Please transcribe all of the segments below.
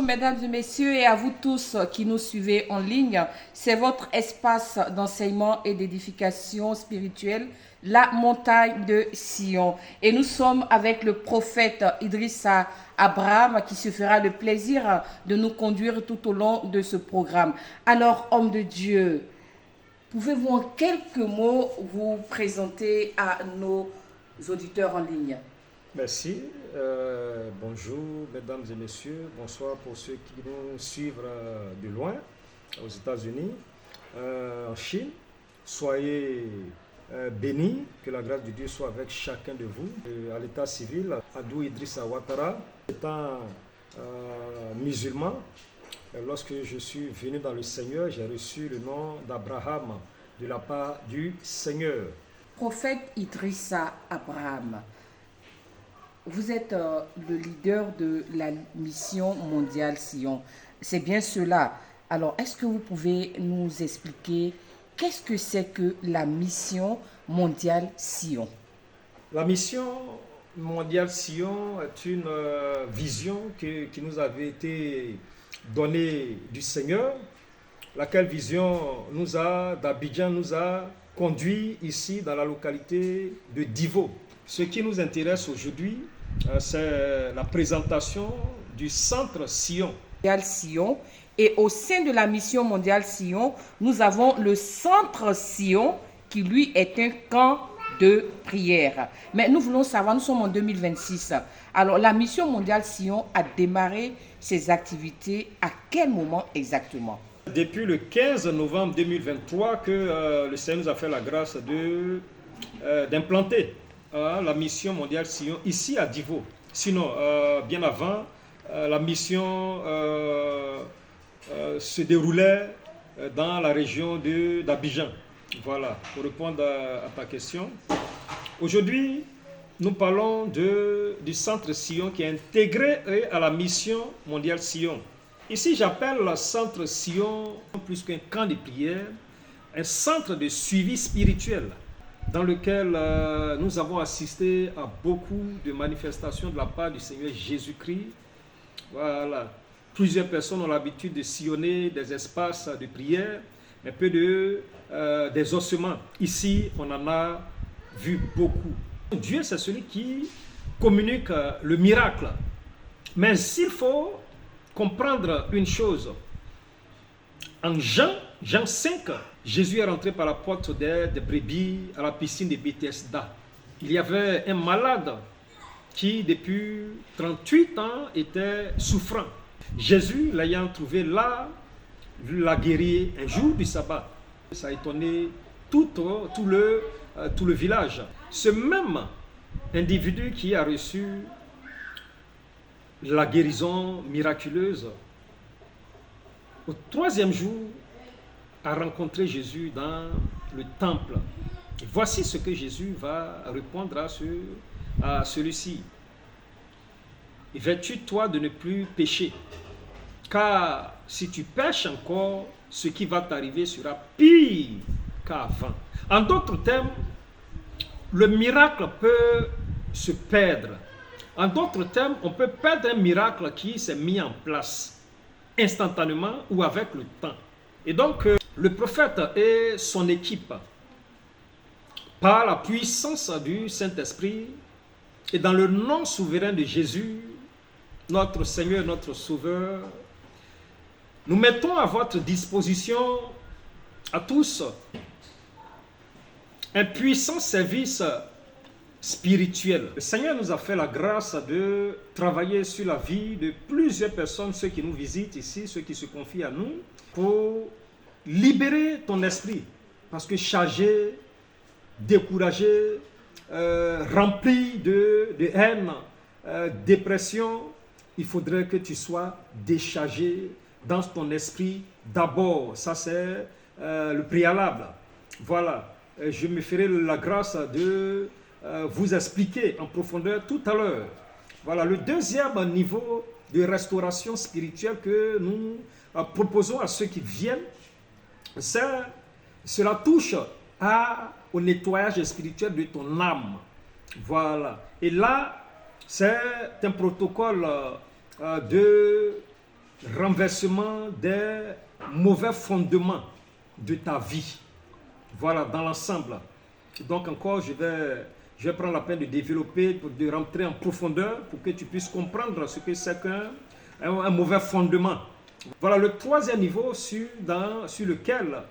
Mesdames et messieurs, et à vous tous qui nous suivez en ligne, c'est votre espace d'enseignement et d'édification spirituelle, la montagne de Sion. Et nous sommes avec le prophète Idrissa Abraham qui se fera le plaisir de nous conduire tout au long de ce programme. Alors, homme de Dieu, pouvez-vous en quelques mots vous présenter à nos auditeurs en ligne? Merci. Bonjour, mesdames et messieurs. Bonsoir pour ceux qui nous suivent de loin, aux États-Unis, en Chine. Soyez bénis, que la grâce de Dieu soit avec chacun de vous. À l'état civil, Adou Idrissa Ouattara, étant musulman, lorsque je suis venu dans le Seigneur, j'ai reçu le nom d'Abraham de la part du Seigneur. Prophète Idrissa Abraham, vous êtes le leader de la mission mondiale Sion. C'est bien cela. Alors, est-ce que vous pouvez nous expliquer qu'est-ce que c'est que la mission mondiale Sion? La mission mondiale Sion est une vision qui nous avait été donnée du Seigneur, laquelle vision d'Abidjan nous a conduit ici dans la localité de Divo. Ce qui nous intéresse aujourd'hui, c'est la présentation du centre Sion. Sion. Et au sein de la mission mondiale Sion, nous avons le centre Sion qui lui est un camp de prière. Mais nous voulons savoir, nous sommes en 2026. Alors la mission mondiale Sion a démarré ses activités à quel moment exactement? Depuis le 15 novembre 2023 que le Seigneur nous a fait la grâce d'implanter la mission mondiale Sion ici à Divo. Sinon, bien avant, la mission se déroulait dans la région d'Abidjan. Voilà, pour répondre à ta question. Aujourd'hui, nous parlons du centre Sion qui est intégré à la mission mondiale Sion. Ici, j'appelle le centre Sion plus qu'un camp de prière, un centre de suivi spirituel dans lequel nous avons assisté à beaucoup de manifestations de la part du Seigneur Jésus-Christ. Voilà. Plusieurs personnes ont l'habitude de sillonner des espaces de prière, mais peu des ossements. Ici, on en a vu beaucoup. Dieu, c'est celui qui communique le miracle. Mais s'il faut comprendre une chose, en Jean 5, Jésus est rentré par la porte des brebis à la piscine de Bethesda. Il y avait un malade qui, depuis 38 ans, était souffrant. Jésus, l'ayant trouvé là, l'a guéri un jour du sabbat. Ça a étonné tout le village. Ce même individu qui a reçu la guérison miraculeuse, au troisième jour, a rencontré Jésus dans le temple. Et voici ce que Jésus va répondre à celui-ci. Vêtus-toi de ne plus pécher, car si tu pêches encore, ce qui va t'arriver sera pire qu'avant. En d'autres termes, le miracle peut se perdre. En d'autres termes, on peut perdre un miracle qui s'est mis en place instantanément ou avec le temps. Et donc, le prophète et son équipe, par la puissance du Saint-Esprit et dans le nom souverain de Jésus, notre Seigneur, notre Sauveur, nous mettons à votre disposition, à tous, un puissant service spirituel. Le Seigneur nous a fait la grâce de travailler sur la vie de plusieurs personnes, ceux qui nous visitent ici, ceux qui se confient à nous, pour libérer ton esprit. Parce que chargé, découragé, rempli de haine, dépression, il faudrait que tu sois déchargé dans ton esprit d'abord. Ça, c'est le préalable. Voilà. Je me ferai la grâce de vous expliquer en profondeur tout à l'heure. Voilà, le deuxième niveau de restauration spirituelle que nous proposons à ceux qui viennent, cela touche au nettoyage spirituel de ton âme. Voilà. Et là, c'est un protocole de renversement des mauvais fondements de ta vie. Voilà, dans l'ensemble. Donc encore, je vais prendre la peine de développer, de rentrer en profondeur pour que tu puisses comprendre ce que c'est qu'un mauvais fondement. Voilà, le troisième niveau sur lequel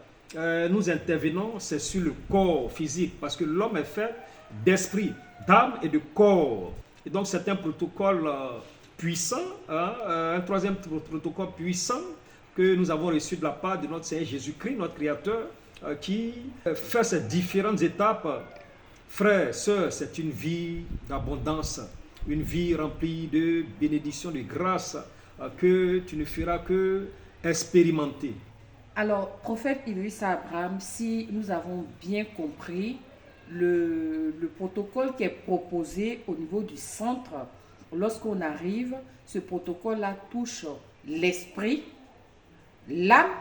nous intervenons, c'est sur le corps physique, parce que l'homme est fait d'esprit, d'âme et de corps. Et donc c'est un protocole puissant, un troisième protocole puissant que nous avons reçu de la part de notre Seigneur Jésus-Christ, notre Créateur, qui fait ces différentes étapes. Frères, sœurs, c'est une vie d'abondance, une vie remplie de bénédictions, de grâce que tu ne feras que expérimenter. Alors, prophète Idrissa Abraham, si nous avons bien compris le protocole qui est proposé au niveau du centre, lorsqu'on arrive, ce protocole-là touche l'esprit, l'âme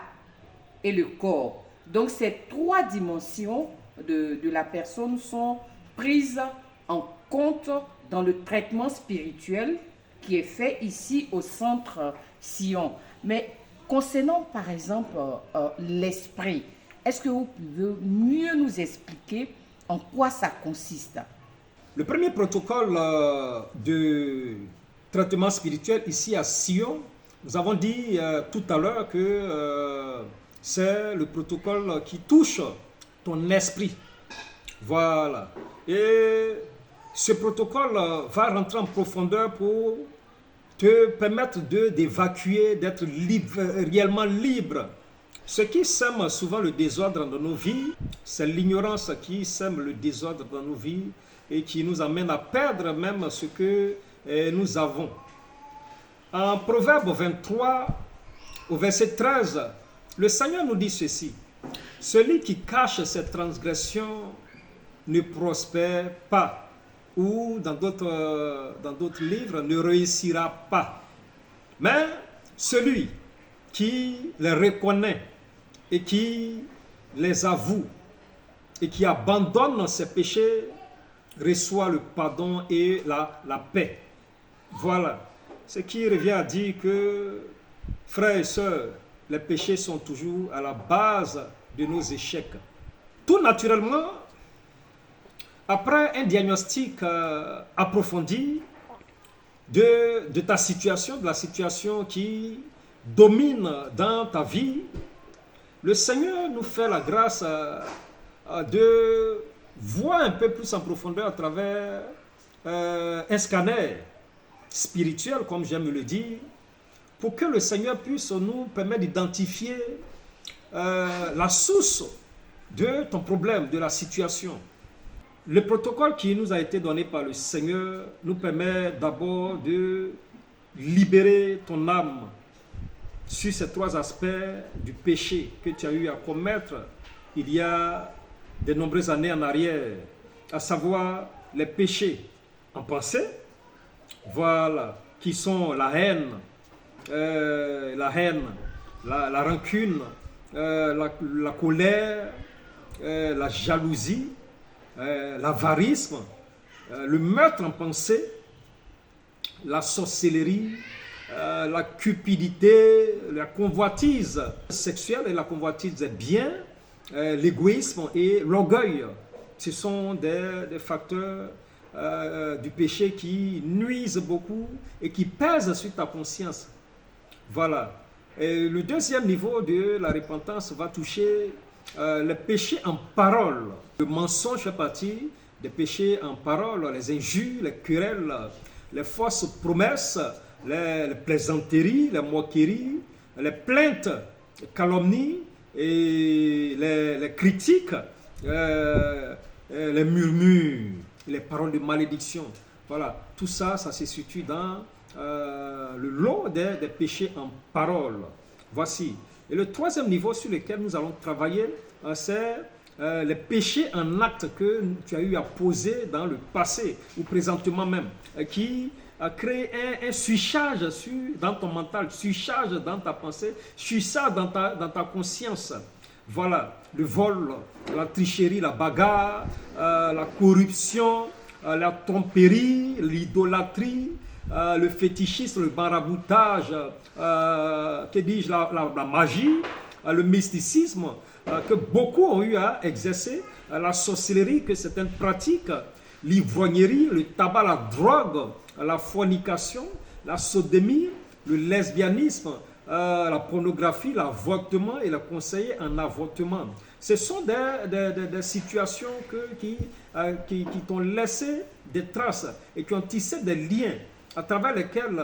et le corps. Donc, ces trois dimensions de la personne sont prises en compte dans le traitement spirituel qui est fait ici au centre Sion. Mais concernant par exemple l'esprit, est-ce que vous pouvez mieux nous expliquer en quoi ça consiste? Le premier protocole de traitement spirituel ici à Sion, nous avons dit tout à l'heure que c'est le protocole qui touche ton esprit. Voilà. Et ce protocole va rentrer en profondeur pour te permettre d'évacuer, d'être libre, réellement libre. Ce qui sème souvent le désordre dans nos vies, c'est l'ignorance qui sème le désordre dans nos vies et qui nous amène à perdre même ce que nous avons. En Proverbe 23, au verset 13, le Seigneur nous dit ceci: celui qui cache ses transgressions ne prospère pas, ou dans d'autres livres, ne réussira pas. Mais celui qui les reconnaît et qui les avoue et qui abandonne ses péchés reçoit le pardon et la paix. Voilà. Ce qui revient à dire que, frères et sœurs, les péchés sont toujours à la base de nos échecs. Tout naturellement, après un diagnostic approfondi de ta situation, de la situation qui domine dans ta vie, le Seigneur nous fait la grâce de voir un peu plus en profondeur à travers un scanner spirituel, comme j'aime le dire, pour que le Seigneur puisse nous permettre d'identifier la source de ton problème, de la situation. Le protocole qui nous a été donné par le Seigneur nous permet d'abord de libérer ton âme sur ces trois aspects du péché que tu as eu à commettre il y a de nombreuses années en arrière, à savoir les péchés en pensée, voilà, qui sont la haine, la rancune, la colère, la jalousie, l'avarisme, le meurtre en pensée, la sorcellerie, la cupidité, la convoitise sexuelle et la convoitise des biens, l'égoïsme et l'orgueil. Ce sont des facteurs du péché qui nuisent beaucoup et qui pèsent sur ta conscience. Voilà. Et le deuxième niveau de la repentance va toucher les péchés en parole. Le mensonge fait partie des péchés en parole, les injures, les querelles, les fausses promesses, les plaisanteries, les moqueries, les plaintes, les calomnies, et les critiques, les murmures, les paroles de malédiction. Voilà, tout ça, ça se situe dans le lot des péchés en parole. Voici. Et le troisième niveau sur lequel nous allons travailler, c'est les péchés en acte que tu as eu à poser dans le passé, ou présentement même, qui a créé un switchage dans ton mental, switchage dans ta pensée, switchage dans ta conscience. Voilà, le vol, la tricherie, la bagarre, la corruption, la tromperie, l'idolâtrie, le fétichisme, le maraboutage, que dis-je, la magie, le mysticisme, que beaucoup ont eu à exercer, la sorcellerie que certaines pratiquent, l'ivrognerie, le tabac, la drogue, la fornication, la sodomie, le lesbianisme, la pornographie, l'avortement et le conseiller en avortement. Ce sont des situations qui t'ont laissé des traces et qui ont tissé des liens à travers lesquels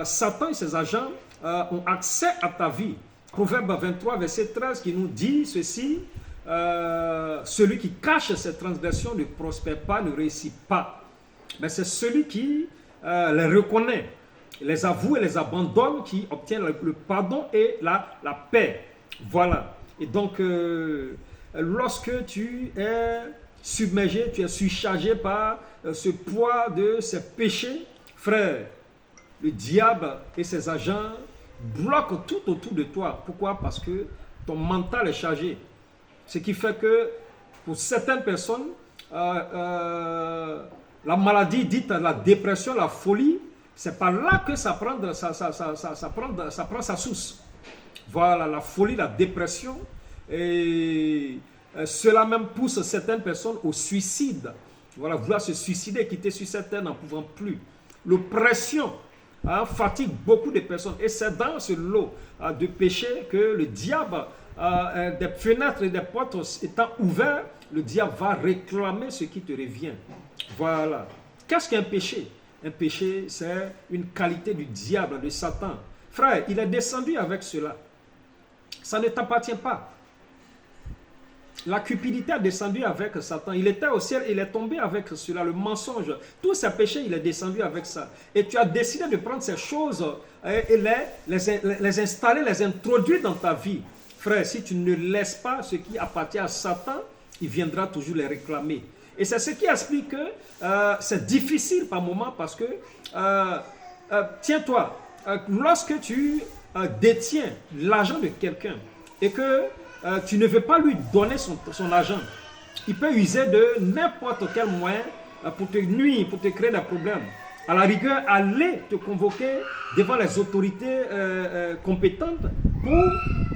Satan et ses agents ont accès à ta vie. Proverbe 23, verset 13 qui nous dit ceci, celui qui cache ses transgressions ne prospère pas, ne réussit pas. Mais c'est celui qui les reconnaît, les avoue et les abandonne qui obtient le pardon et la paix. Voilà. Et donc, lorsque tu es submergé, tu es surchargé par ce poids de ces péchés, frère, le diable et ses agents bloquent tout autour de toi. Pourquoi? Parce que ton mental est chargé. Ce qui fait que pour certaines personnes, la maladie dite la dépression, la folie, c'est par là que ça prend sa source. Voilà, la folie, la dépression. Et cela même pousse certaines personnes au suicide. Voilà, vouloir se suicider, quitter sur cette terre n'en pouvant plus. L'oppression fatigue beaucoup de personnes. Et c'est dans ce lot de péchés que le diable, des fenêtres et des portes étant ouvertes, le diable va réclamer ce qui te revient. Voilà. Qu'est-ce qu'un péché? Un péché, c'est une qualité du diable, de Satan. Frère, il est descendu avec cela. Ça ne t'appartient pas. La cupidité a descendu avec Satan. Il était au ciel, il est tombé avec cela, le mensonge. Tous ces péchés, il est descendu avec ça. Et tu as décidé de prendre ces choses et les installer, les introduire dans ta vie. Frère, si tu ne laisses pas ce qui appartient à Satan, il viendra toujours les réclamer. Et c'est ce qui explique que c'est difficile par moment parce que, tiens-toi, lorsque tu détiens l'argent de quelqu'un et que tu ne veux pas lui donner son argent, il peut user de n'importe quel moyen pour te nuire, pour te créer des problèmes. À la rigueur, aller te convoquer devant les autorités compétentes pour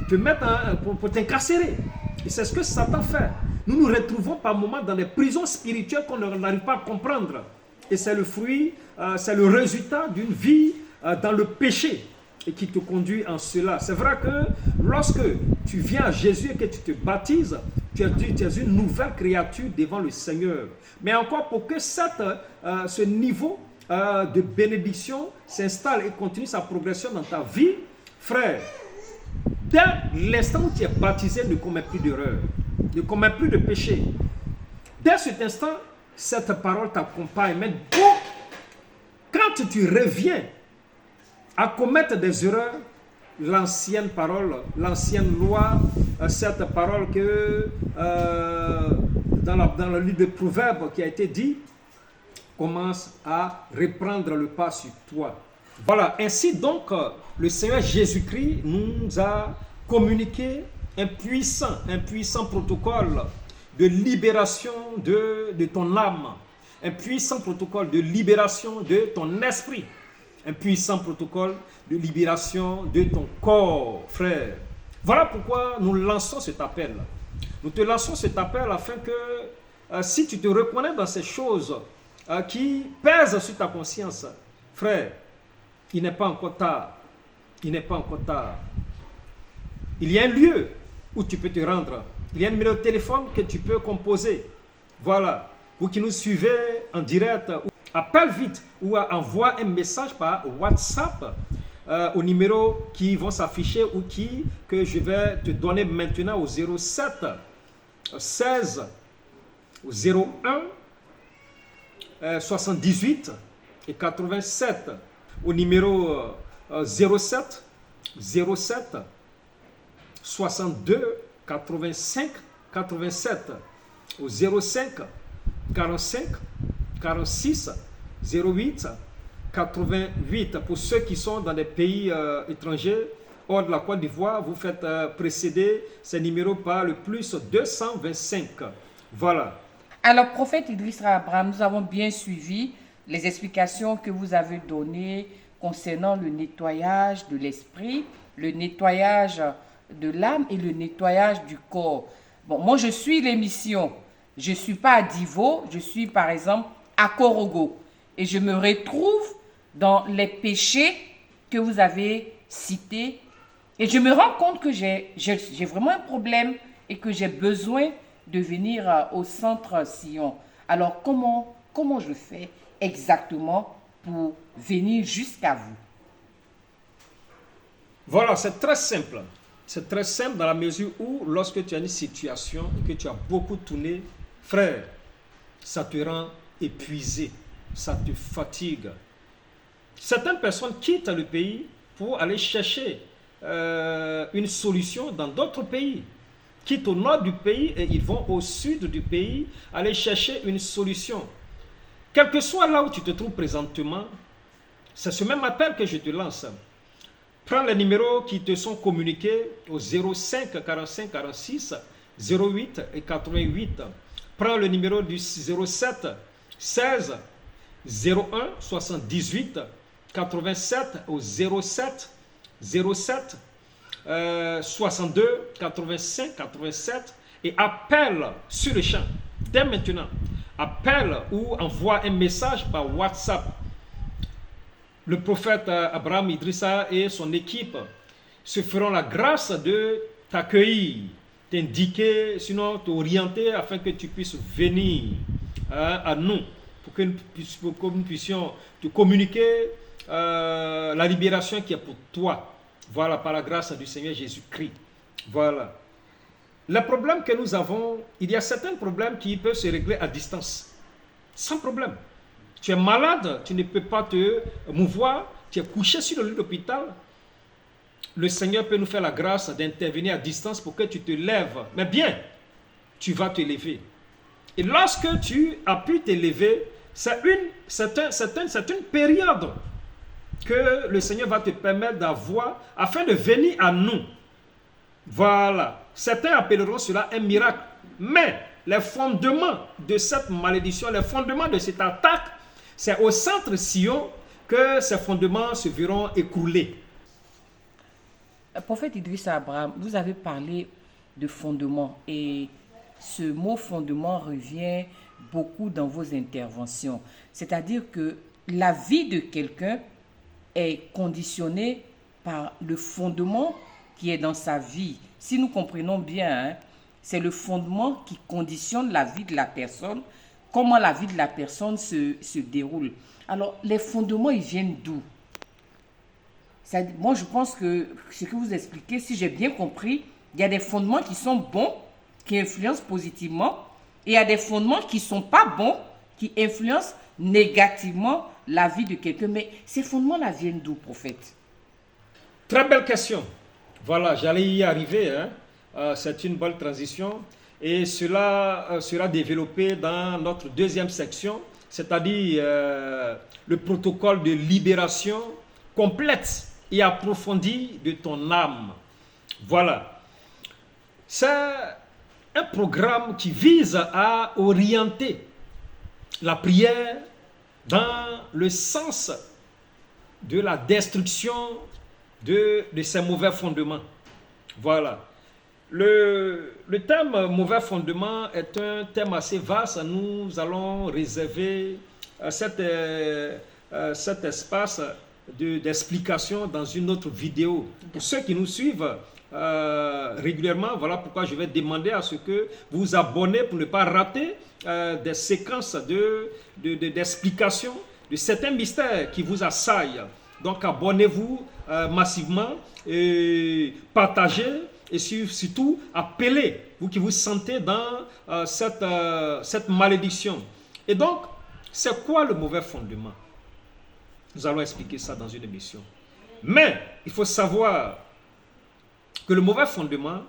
te mettre, pour t'incarcérer. Et c'est ce que Satan fait. Nous nous retrouvons par moments dans des prisons spirituelles qu'on n'arrive pas à comprendre. Et c'est le fruit, c'est le résultat d'une vie dans le péché et qui te conduit en cela. C'est vrai que lorsque tu viens à Jésus et que tu te baptises, tu es une nouvelle créature devant le Seigneur. Mais encore pour que ce niveau de bénédiction s'installe et continue sa progression dans ta vie, frère, dès l'instant où tu es baptisé, ne commets plus d'erreur, ne commets plus de péché. Dès cet instant, cette parole t'accompagne. Mais quand tu reviens à commettre des erreurs, l'ancienne parole, l'ancienne loi, cette parole que dans le livre de Proverbes qui a été dit, commence à reprendre le pas sur toi. Voilà, ainsi donc, le Seigneur Jésus-Christ nous a communiqué un puissant protocole de libération de ton âme, un puissant protocole de libération de ton esprit, un puissant protocole de libération de ton corps, frère. Voilà pourquoi nous lançons cet appel. Nous te lançons cet appel afin que si tu te reconnais dans ces choses qui pèsent sur ta conscience, frère, il n'est pas encore tard. Il n'est pas encore tard. Il y a un lieu où tu peux te rendre. Il y a un numéro de téléphone que tu peux composer. Voilà. Vous qui nous suivez en direct, appelle vite ou envoie un message par WhatsApp au numéro qui vont s'afficher ou que je vais te donner maintenant au 07 16 01 78 et 87, au numéro 07 62 85 87, au 05 45 46 08 88. Pour ceux qui sont dans des pays étrangers, hors de la Côte d'Ivoire, vous faites précéder ces numéros par le plus 225. Voilà. Alors, prophète Idriss Abraham, nous avons bien suivi les explications que vous avez données concernant le nettoyage de l'esprit, le nettoyage de l'âme et le nettoyage du corps. Bon, moi, je suis l'émission. Je ne suis pas à Divo, je suis par exemple à Korogo. Et je me retrouve dans les péchés que vous avez cités. Et je me rends compte que j'ai vraiment un problème et que j'ai besoin de venir au centre Sion. Alors, comment je fais exactement pour venir jusqu'à vous? Voilà, c'est très simple. C'est très simple dans la mesure où, lorsque tu as une situation et que tu as beaucoup tourné, frère, ça te rend épuisé, ça te fatigue. Certaines personnes quittent le pays pour aller chercher une solution dans d'autres pays. Quittent au nord du pays et ils vont au sud du pays aller chercher une solution. Quel que soit là où tu te trouves présentement, c'est ce même appel que je te lance. Prends les numéros qui te sont communiqués au 05 45 46 08 et 88. Prends le numéro du 07 16 01 78 87 au 07 07 62 85 87 et appelle sur le champ dès maintenant. Appelle ou envoie un message par WhatsApp. Le prophète Abraham Idrissa et son équipe se feront la grâce de t'accueillir, t'indiquer, sinon t'orienter afin que tu puisses venir à nous pour que nous puissions te communiquer la libération qui est pour toi. Voilà, par la grâce du Seigneur Jésus-Christ. Voilà. Les problèmes que nous avons, il y a certains problèmes qui peuvent se régler à distance, sans problème. Tu es malade, tu ne peux pas te mouvoir, tu es couché sur le lit d'hôpital. Le Seigneur peut nous faire la grâce d'intervenir à distance pour que tu te lèves. Mais bien, tu vas te lever. Et lorsque tu as pu te lever, c'est une période que le Seigneur va te permettre d'avoir afin de venir à nous. Voilà. Certains appelleront cela un miracle. Mais les fondements de cette malédiction, les fondements de cette attaque, c'est au centre Sion que ces fondements se verront écroulés. Prophète Idrissa Abraham, vous avez parlé de fondement et ce mot fondement revient beaucoup dans vos interventions. C'est-à-dire que la vie de quelqu'un est conditionnée par le fondement qui est dans sa vie. Si nous comprenons bien, c'est le fondement qui conditionne la vie de la personne, comment la vie de la personne se déroule. Alors, les fondements, ils viennent d'où? Moi, je pense que ce que vous expliquez, si j'ai bien compris, il y a des fondements qui sont bons, qui influencent positivement, et il y a des fondements qui ne sont pas bons, qui influencent négativement la vie de quelqu'un. Mais ces fondements-là viennent d'où, prophète? Très belle question. Voilà, j'allais y arriver. C'est une bonne transition. Et cela sera développé dans notre deuxième section, c'est-à-dire le protocole de libération complète et approfondie de ton âme. Voilà. C'est un programme qui vise à orienter la prière dans le sens de la destruction de ces mauvais fondements. Voilà. Le thème mauvais fondement est un thème assez vaste. Nous allons réserver cet espace d'explication dans une autre vidéo. Pour ceux qui nous suivent régulièrement, voilà pourquoi je vais demander à ce que vous vous abonnez pour ne pas rater des séquences d'explication de certains mystères qui vous assaillent. Donc abonnez-vous massivement et partagez et surtout appelez, vous qui vous sentez dans cette malédiction. Et donc, c'est quoi le mauvais fondement? Nous allons expliquer ça dans une émission. Mais il faut savoir que le mauvais fondement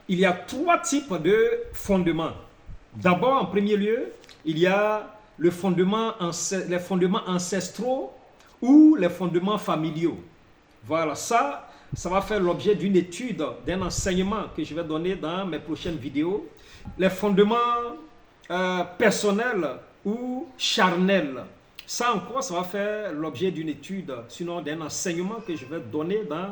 il y a trois types de fondements. D'abord, en premier lieu, il y a les fondements ancestraux ou les fondements familiaux. Voilà, ça va faire l'objet d'une étude, d'un enseignement que je vais donner dans mes prochaines vidéos. Les fondements personnels ou charnel. Ça encore, ça va faire l'objet d'une étude, sinon d'un enseignement que je vais donner dans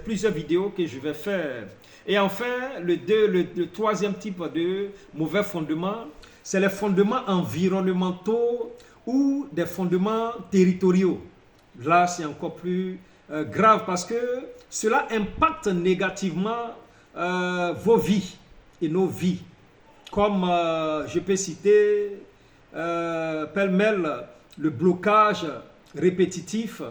plusieurs vidéos que je vais faire. Et enfin, le troisième type de mauvais fondements, c'est les fondements environnementaux ou des fondements territoriaux. Là, c'est encore plus grave parce que cela impacte négativement vos vies et nos vies. Comme je peux citer pêle-mêle le blocage répétitif,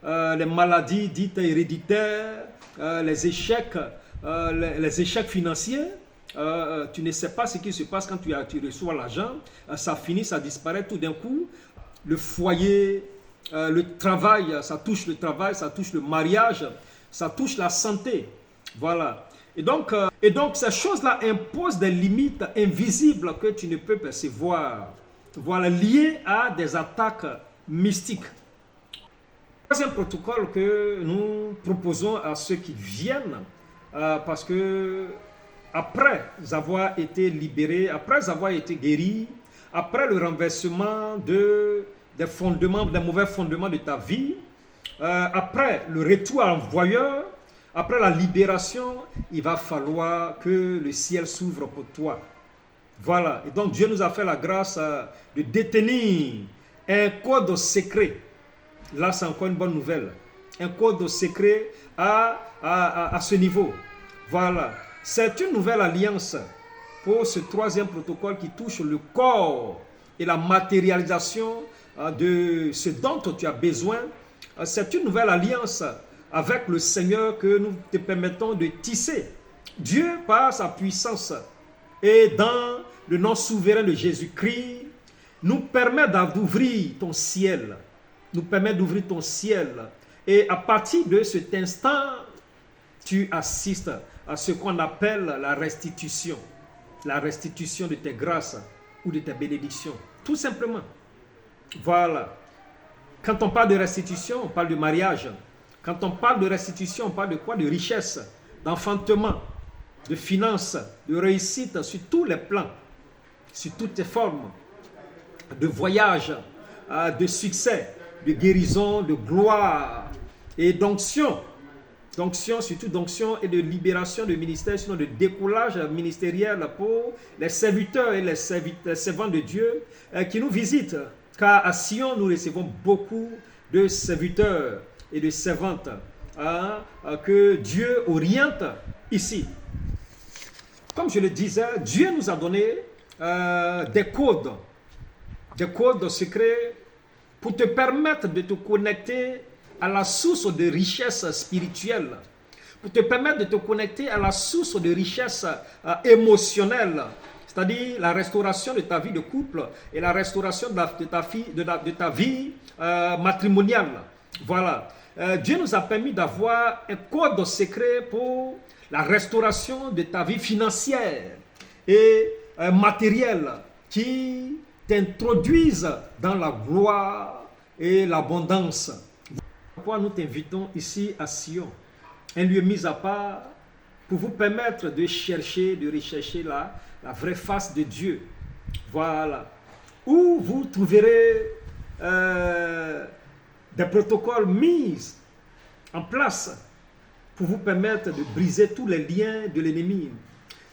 les maladies dites héréditaires, les échecs financiers. Tu ne sais pas ce qui se passe quand tu reçois l'argent, ça finit, ça disparaît tout d'un coup. Le foyer, le travail, ça touche le travail, ça touche le mariage, ça touche la santé. Voilà. Et donc ces choses-là imposent des limites invisibles que tu ne peux percevoir. Voilà, liées à des attaques mystiques. C'est un protocole que nous proposons à ceux qui viennent parce que après avoir été libérés, après avoir été guéris, après le renversement des mauvais fondements de ta vie, après le retour à l'envoyeur, après la libération, il va falloir que le ciel s'ouvre pour toi. Voilà, et donc Dieu nous a fait la grâce de détenir un code secret. Là, c'est encore une bonne nouvelle. Un code secret à ce niveau. Voilà, c'est une nouvelle alliance pour ce troisième protocole qui touche le corps et la matérialisation de ce dont tu as besoin. C'est une nouvelle alliance avec le Seigneur que nous te permettons de tisser. Dieu, par sa puissance, et dans le nom souverain de Jésus-Christ, nous permet d'ouvrir ton ciel. Nous permet d'ouvrir ton ciel. Et à partir de cet instant, tu assistes à ce qu'on appelle la restitution. La restitution de tes grâces ou de tes bénédictions. Tout simplement. Voilà. Quand on parle de restitution, on parle de mariage. Quand on parle de restitution, on parle de quoi? De richesse, d'enfantement, de finances, de réussite sur tous les plans, sur toutes les formes, de voyage, de succès, de guérison, de gloire et d'onction. D'onction, surtout d'onction et de libération de ministère, sinon de décollage ministériel pour les serviteurs et les servants de Dieu qui nous visitent. Car à Sion, nous recevons beaucoup de serviteurs et de servantes que Dieu oriente ici. Comme je le disais, Dieu nous a donné des codes secrets pour te permettre de te connecter à la source de richesse spirituelle, pour te permettre de te connecter à la source de richesse émotionnelle, c'est-à-dire la restauration de ta vie de couple et la restauration de ta vie matrimoniale. Voilà. Dieu nous a permis d'avoir un code secret pour la restauration de ta vie financière et matérielle qui t'introduisent dans la gloire et l'abondance. Pourquoi nous t'invitons ici à Sion, un lieu mis à part pour vous permettre de rechercher la vraie face de Dieu. Voilà. Où vous trouverez des protocoles mis en place pour vous permettre de briser tous les liens de l'ennemi,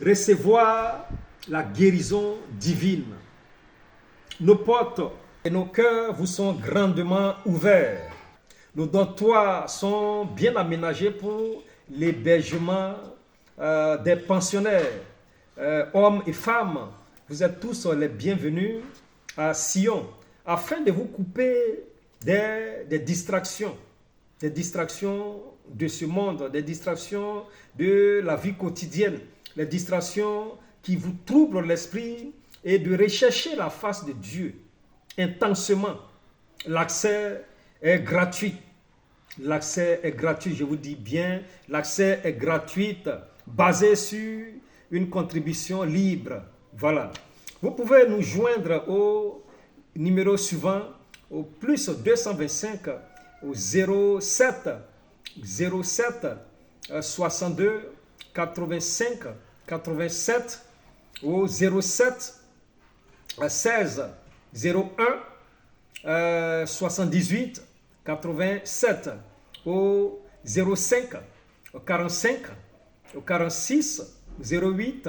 recevoir la guérison divine. Nos portes et nos cœurs vous sont grandement ouverts. Nos dortoirs sont bien aménagés pour l'hébergement des pensionnaires, hommes et femmes. Vous êtes tous les bienvenus à Sion, afin de vous couper des distractions de ce monde, des distractions de la vie quotidienne, les distractions qui vous troublent l'esprit et de rechercher la face de Dieu intensément. L'accès est gratuit. L'accès est gratuit, je vous dis bien, l'accès est gratuit, basé sur une contribution libre. Voilà. Vous pouvez nous joindre au numéro suivant, au plus 225, au 07 62 85 87, au 07 16 01 78 87 au 05 45 46 08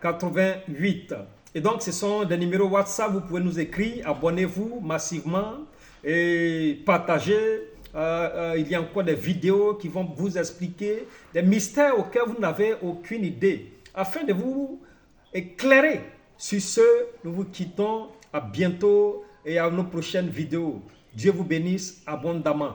88. Et donc, ce sont des numéros WhatsApp, vous pouvez nous écrire, abonnez-vous massivement et partagez. Il y a encore des vidéos qui vont vous expliquer des mystères auxquels vous n'avez aucune idée, afin de vous éclairer. Sur ce, nous vous quittons. À bientôt et à nos prochaines vidéos. Dieu vous bénisse abondamment.